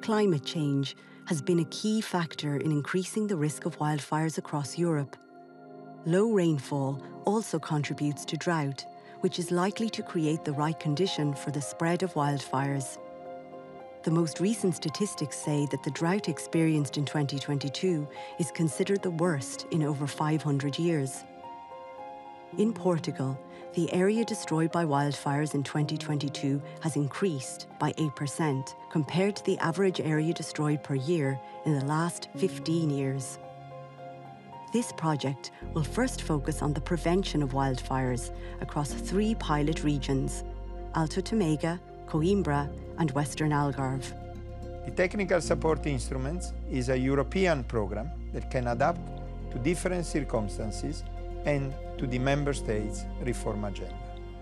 Climate change has been a key factor in increasing the risk of wildfires across Europe. Low rainfall also contributes to drought, which is likely to create the right condition for the spread of wildfires. The most recent statistics say that the drought experienced in 2022 is considered the worst in over 500 years. In Portugal, the area destroyed by wildfires in 2022 has increased by 8% compared to the average area destroyed per year in the last 15 years. This project will first focus on the prevention of wildfires across 3 pilot regions: Alto Tâmega, Coimbra, and Western Algarve. The Technical Support Instruments is a European program that can adapt to different circumstances and to the Member States' reform agenda.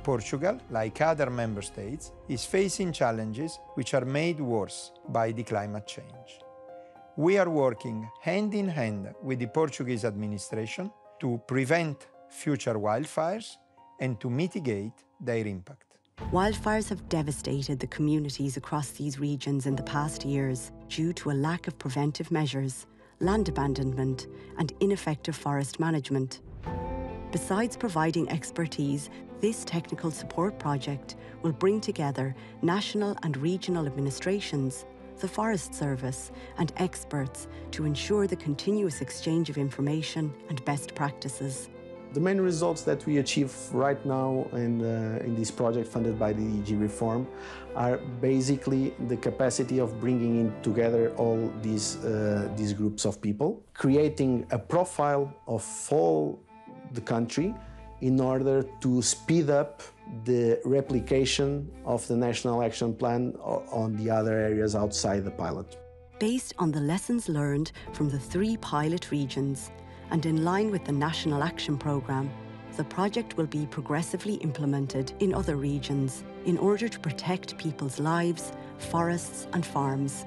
Portugal, like other Member States, is facing challenges which are made worse by the climate change. We are working hand in hand with the Portuguese administration to prevent future wildfires and to mitigate their impact. Wildfires have devastated the communities across these regions in the past years due to a lack of preventive measures, land abandonment, and ineffective forest management. Besides providing expertise, this technical support project will bring together national and regional administrations, the Forest Service, and experts to ensure the continuous exchange of information and best practices. The main results that we achieve right now in this project funded by the DG Reform are basically the capacity of bringing in together all these groups of people, creating a profile of all the country in order to speed up the replication of the National Action Plan on the other areas outside the pilot. Based on the lessons learned from the 3 pilot regions, and in line with the National Action Programme, the project will be progressively implemented in other regions in order to protect people's lives, forests and farms.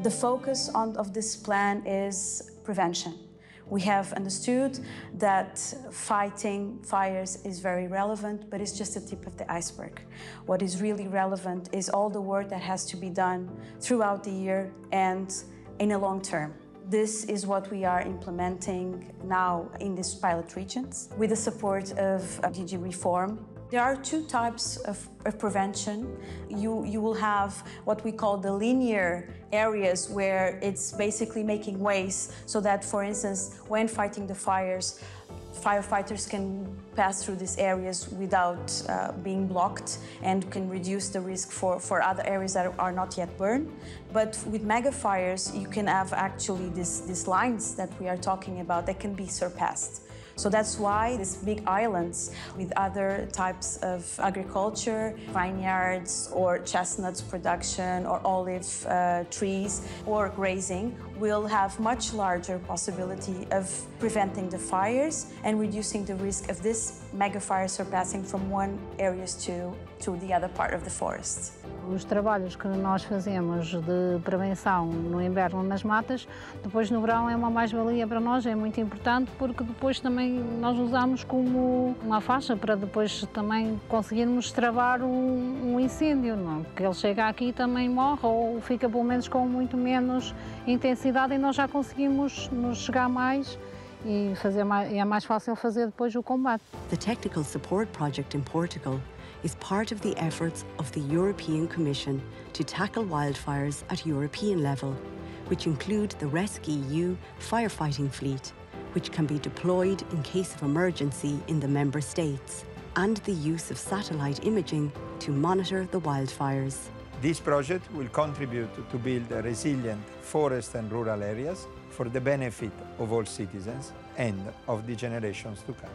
The focus of this plan is prevention. We have understood that fighting fires is very relevant, but it's just the tip of the iceberg. What is really relevant is all the work that has to be done throughout the year and in a long term. This is what we are implementing now in these pilot regions with the support of DG Reform. There are 2 types of prevention. You will have what we call the linear areas, where it's basically making ways so that, for instance, when fighting the fires, firefighters can pass through these areas without being blocked and can reduce the risk for other areas that are not yet burned. But with mega fires, you can have actually these lines that we are talking about that can be surpassed. So that's why these big islands with other types of agriculture, vineyards or chestnuts production or olive trees or grazing will have much larger possibility of preventing the fires and reducing the risk of this mega fire surpassing from one area to the other part of the forest. Os trabalhos que nós fazemos de prevenção no inverno nas matas, depois no verão é uma mais-valia para nós, é muito importante, porque depois também nós usamos como uma faixa para depois também conseguirmos travar um incêndio, não? Porque ele chega aqui e também morre ou fica pelo menos com muito menos intensidade e nós já conseguimos nos chegar mais e é mais fácil fazer depois o combate. The Technical Support Project in Portugal is part of the efforts of the European Commission to tackle wildfires at European level, which include the RescEU firefighting fleet, which can be deployed in case of emergency in the member states, and the use of satellite imaging to monitor the wildfires. This project will contribute to build resilient forest and rural areas for the benefit of all citizens and of the generations to come.